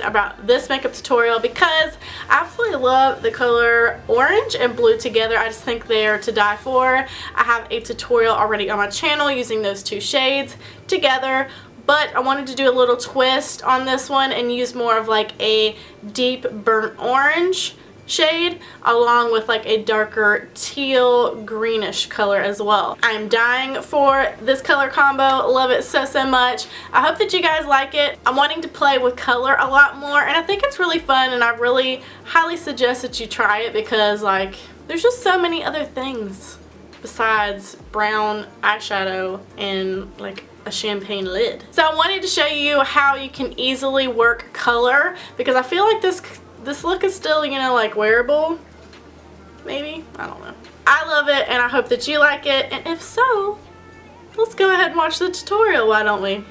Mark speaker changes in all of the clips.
Speaker 1: About this makeup tutorial because I absolutely love the color orange and blue together. I just think they're to die for. I have a tutorial already on my channel using those two shades together, but I wanted to do a little twist on this one and use more of like a deep burnt orange shade along with like a darker teal greenish color as well. I'm dying for this color combo. Love it so much. I hope that you guys like it. I'm wanting to play with color a lot more and I think it's really fun, and I really highly suggest that you try it because like there's just so many other things besides brown eyeshadow and like a champagne lid. So I wanted to show you how you can easily work color because I feel like this look is still, you know, like wearable, maybe? I don't know. I love it and I hope that you like it, and if so, let's go ahead and watch the tutorial, why don't we?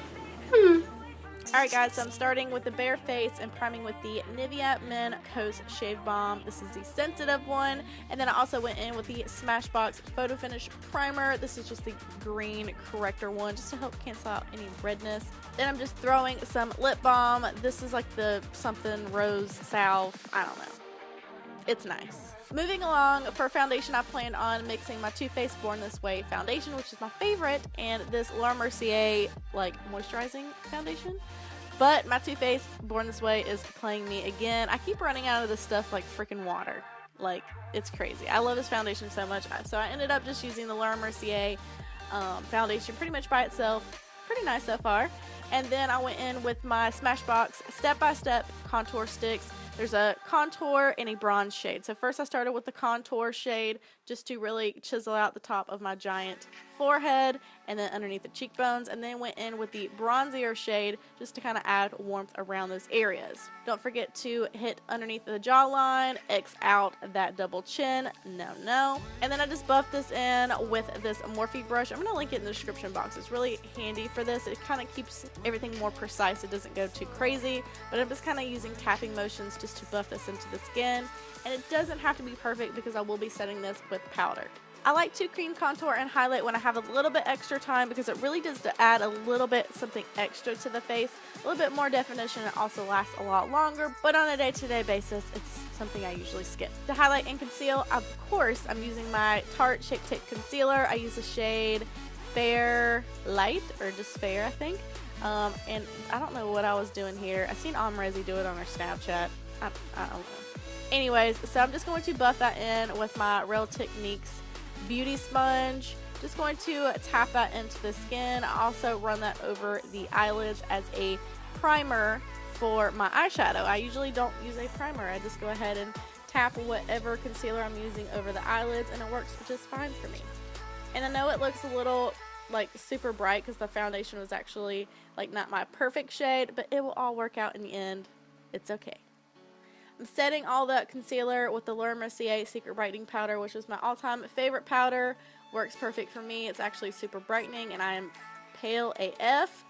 Speaker 1: Alright guys, so I'm starting with the bare face and priming with the Nivea Men Coast Shave Balm. This is the sensitive one, and then I also went in with the Smashbox Photofinish Primer. This is just the green corrector one, just to help cancel out any redness. Then I'm just throwing some lip balm. This is like the something rose salve, I don't know. It's nice. Moving along, for foundation I plan on mixing my Too Faced Born This Way foundation, which is my favorite, and this Mercier like moisturizing foundation. But my Too Faced Born This Way is playing me again. I keep running out of this stuff like freaking water. Like, it's crazy. I love this foundation so much. So I ended up just using the Mercier foundation pretty much by itself. Pretty nice so far. And then I went in with my Smashbox Step by Step contour sticks. There's a contour and a bronze shade. So first I started with the contour shade just to really chisel out the top of my giant forehead and then underneath the cheekbones, and then went in with the bronzier shade just to kind of add warmth around those areas. Don't forget to hit underneath the jawline, X out that double chin, no. And then I just buffed this in with this Morphe brush. I'm going to link it in the description box. It's really handy for this. It kind of keeps everything more precise. It doesn't go too crazy, but I'm just kind of using tapping motions just to buff this into the skin. And it doesn't have to be perfect because I will be setting this with powder. I like to cream contour and highlight when I have a little bit extra time because it really does to add a little bit something extra to the face, a little bit more definition. It also lasts a lot longer, but on a day-to-day basis, it's something I usually skip. To highlight and conceal, of course, I'm using my Tarte Shape Tape Concealer. I use the shade Fair Light, or just Fair, I think. And I don't know what I was doing here. I seen Omrezi do it on her Snapchat. I don't know. Anyways, so I'm just going to buff that in with my Real Techniques beauty sponge. Just going to tap that into the skin. I also run that over the eyelids as a primer for my eyeshadow. I usually don't use a primer. I just go ahead and tap whatever concealer I'm using over the eyelids, and it works just fine for me. And I know it looks a little like super bright because the foundation was actually like not my perfect shade, but it will all work out in the end. It's okay. I'm setting all the concealer with the Mercier Secret Brightening Powder, which is my all-time favorite powder. Works perfect for me. It's actually super brightening, and I am pale AF,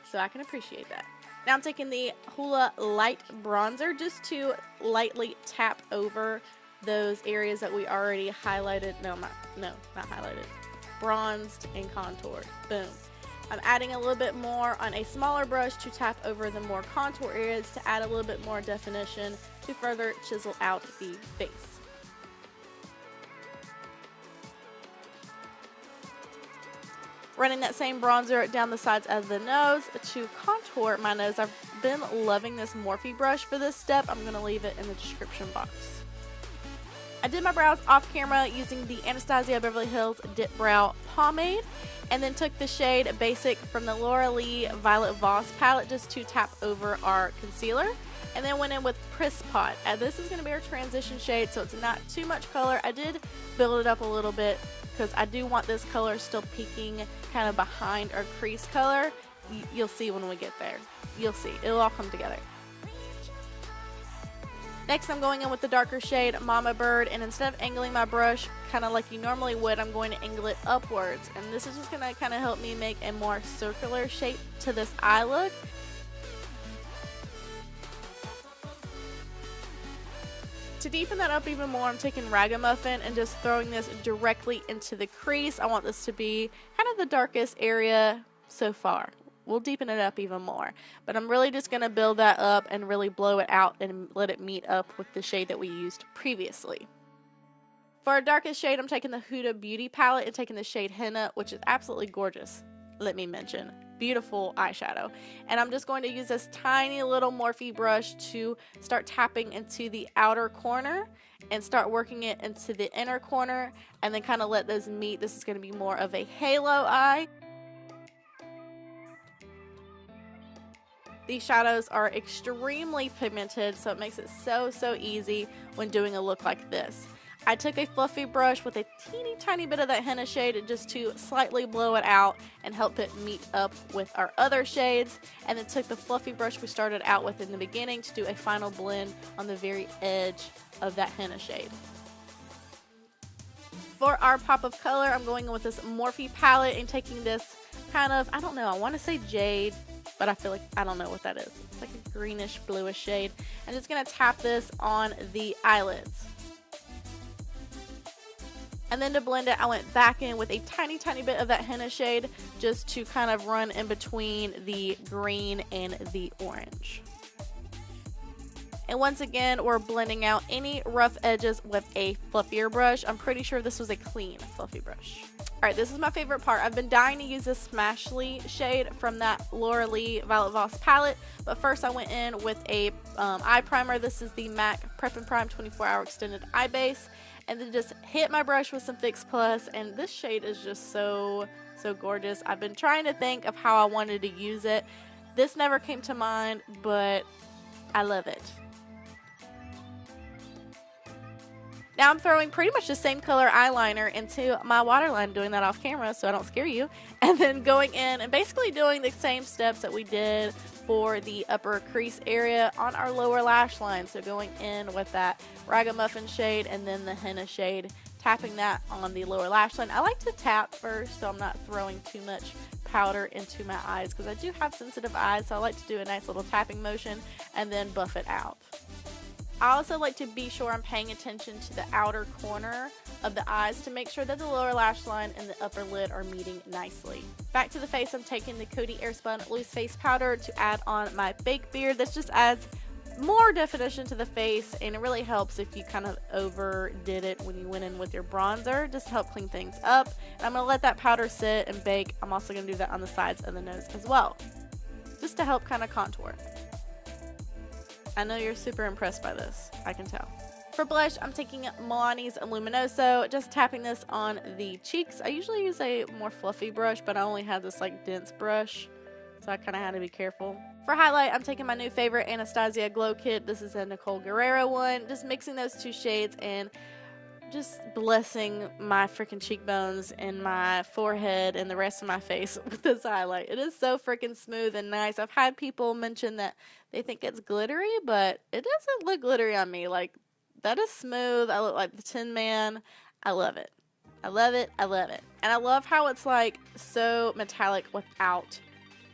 Speaker 1: so I can appreciate that. Now I'm taking the Hola Light Bronzer just to lightly tap over those areas that we already highlighted. No, not highlighted. Bronzed and contoured. Boom. I'm adding a little bit more on a smaller brush to tap over the more contour areas to add a little bit more definition to further chisel out the face. Running that same bronzer down the sides of the nose to contour my nose. I've been loving this Morphe brush for this step. I'm going to leave it in the description box. I did my brows off camera using the Anastasia Beverly Hills Dip Brow Pomade, and then took the shade Basic from the Laura Lee Violet Voss palette just to tap over our concealer, and then went in with Priss Pot. And this is going to be our transition shade, so it's not too much color. I did build it up a little bit because I do want this color still peeking kind of behind our crease color. You'll see when we get there. You'll see. It'll all come together. Next, I'm going in with the darker shade Mama Bird, and instead of angling my brush kind of like you normally would, I'm going to angle it upwards. And this is just going to kind of help me make a more circular shape to this eye look. To deepen that up even more, I'm taking Raga Muffin and just throwing this directly into the crease. I want this to be kind of the darkest area so far. We'll deepen it up even more, but I'm really just going to build that up and really blow it out and let it meet up with the shade that we used previously. For our darkest shade, I'm taking the Huda Beauty palette and taking the shade Henna, which is absolutely gorgeous, let me mention. Beautiful eyeshadow. And I'm just going to use this tiny little Morphe brush to start tapping into the outer corner and start working it into the inner corner, and then kind of let those meet. This is going to be more of a halo eye. These shadows are extremely pigmented, so it makes it so easy when doing a look like this. I took a fluffy brush with a teeny tiny bit of that henna shade just to slightly blow it out and help it meet up with our other shades, and then took the fluffy brush we started out with in the beginning to do a final blend on the very edge of that henna shade. For our pop of color, I'm going in with this Morphe palette and taking this kind of, I don't know, I want to say jade, but I feel like I don't know what that is. It's like a greenish bluish shade. I'm just going to tap this on the eyelids. And then to blend it, I went back in with a tiny bit of that henna shade just to kind of run in between the green and the orange. And once again, we're blending out any rough edges with a fluffier brush. I'm pretty sure this was a clean fluffy brush. Alright, this is my favorite part. I've been dying to use this SmashLee shade from that Laura Lee Violet Voss palette. But first I went in with a eye primer. This is the MAC Prep and Prime 24-Hour Extended Eye Base. And then just hit my brush with some Fix Plus. And this shade is just so gorgeous. I've been trying to think of how I wanted to use it. This never came to mind, but I love it. Now I'm throwing pretty much the same color eyeliner into my waterline, doing that off camera so I don't scare you, and then going in and basically doing the same steps that we did for the upper crease area on our lower lash line. So going in with that Raga Muffin shade and then the henna shade, tapping that on the lower lash line. I like to tap first so I'm not throwing too much powder into my eyes because I do have sensitive eyes, so I like to do a nice little tapping motion and then buff it out. I also like to be sure I'm paying attention to the outer corner of the eyes to make sure that the lower lash line and the upper lid are meeting nicely. Back to the face, I'm taking the Coty Airspun Loose Face Powder to add on my baked beard. This just adds more definition to the face, and it really helps if you kind of overdid it when you went in with your bronzer, just to help clean things up. And I'm going to let that powder sit and bake. I'm also going to do that on the sides of the nose as well, just to help kind of contour. I know you're super impressed by this, I can tell. For blush, I'm taking Milani's Luminoso, just tapping this on the cheeks. I usually use a more fluffy brush, but I only had this like dense brush, so I kind of had to be careful. For highlight, I'm taking my new favorite Anastasia Glow Kit. This is a Nicole Guerrero one. Just mixing those two shades and just blessing my freaking cheekbones and my forehead and the rest of my face with this highlight. It is so freaking smooth and nice. I've had people mention that they think it's glittery, but it doesn't look glittery on me. Like, that is smooth. I look like the Tin Man. I love it. I love it. I love it. And I love how it's like so metallic without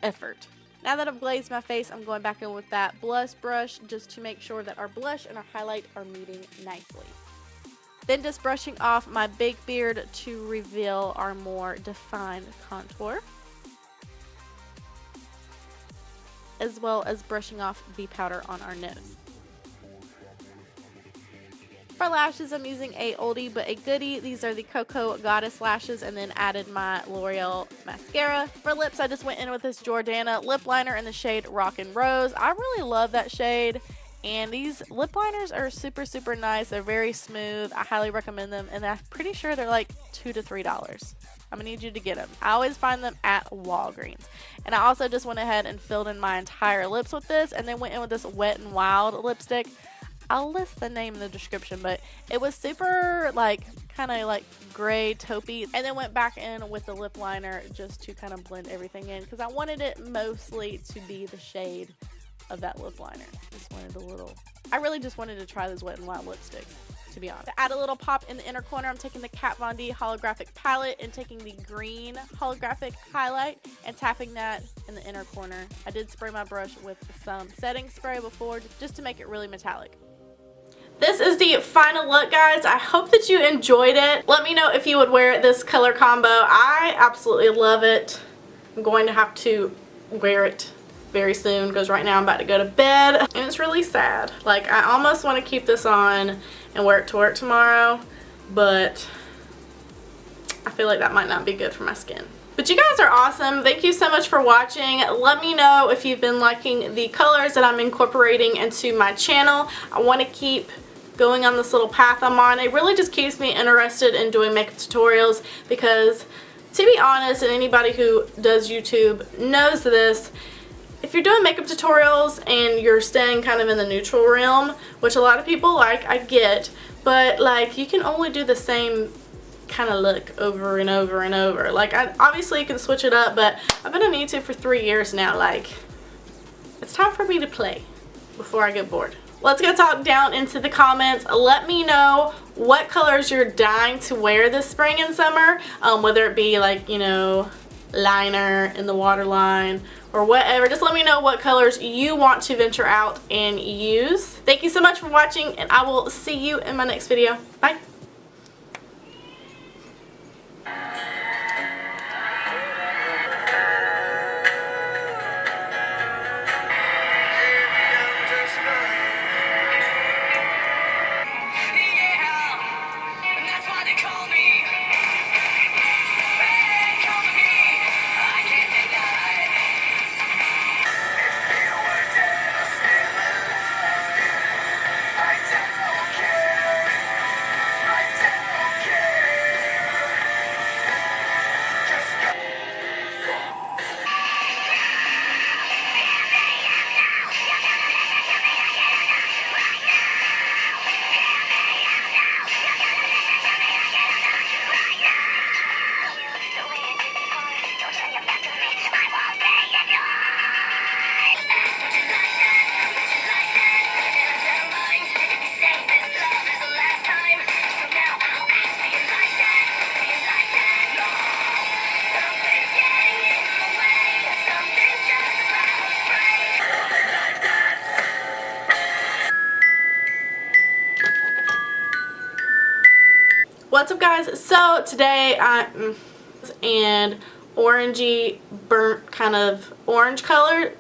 Speaker 1: effort. Now that I've glazed my face, I'm going back in with that blush brush just to make sure that our blush and our highlight are meeting nicely. Then just brushing off my baked beard to reveal our more defined contour, as well as brushing off the powder on our nose. For lashes, I'm using a oldie but a goodie. These are the Cocoa Goddess lashes, and then added my L'Oreal mascara. For lips, I just went in with this Jordana lip liner in the shade Rockin' Rose. I really love that shade. And these lip liners are super nice. They're very smooth. I highly recommend them. And I'm pretty sure they're like $2 to $3. I'm going to need you to get them. I always find them at Walgreens. And I also just went ahead and filled in my entire lips with this. And then went in with this Wet n Wild lipstick. I'll list the name in the description. But it was super like kind of like gray taupey. And then went back in with the lip liner just to kind of blend everything in. Because I wanted it mostly to be the shade of that lip liner. I really just wanted to try those Wet n Wild lipsticks, to be honest. To add a little pop in the inner corner, I'm taking the Kat Von D holographic palette and taking the green holographic highlight and tapping that in the inner corner. I did spray my brush with some setting spray before just to make it really metallic. This is the final look, guys. I hope that you enjoyed it. Let me know if you would wear this color combo. I absolutely love it. I'm going to have to wear it very soon because right now I'm about to go to bed and it's really sad. Like, I almost want to keep this on and wear it to work tomorrow, but I feel like that might not be good for my skin. But you guys are awesome. Thank you so much for watching. Let me know if you've been liking the colors that I'm incorporating into my channel. I want to keep going on this little path I'm on. It really just keeps me interested in doing makeup tutorials because, to be honest, and anybody who does YouTube knows this, if you're doing makeup tutorials and you're staying kind of in the neutral realm, which a lot of people like, I get, but like, you can only do the same kind of look over and over and over. Like, obviously you can switch it up, but I've been on YouTube for 3 years now. Like, it's time for me to play before I get bored. Let's go talk down into the comments. Let me know what colors you're dying to wear this spring and summer, whether it be like, you know, liner in the waterline or whatever. Just let me know what colors you want to venture out and use. Thank you so much for watching, and I will see you in my next video. Bye. What's up, guys? So today and orangey burnt kind of orange color.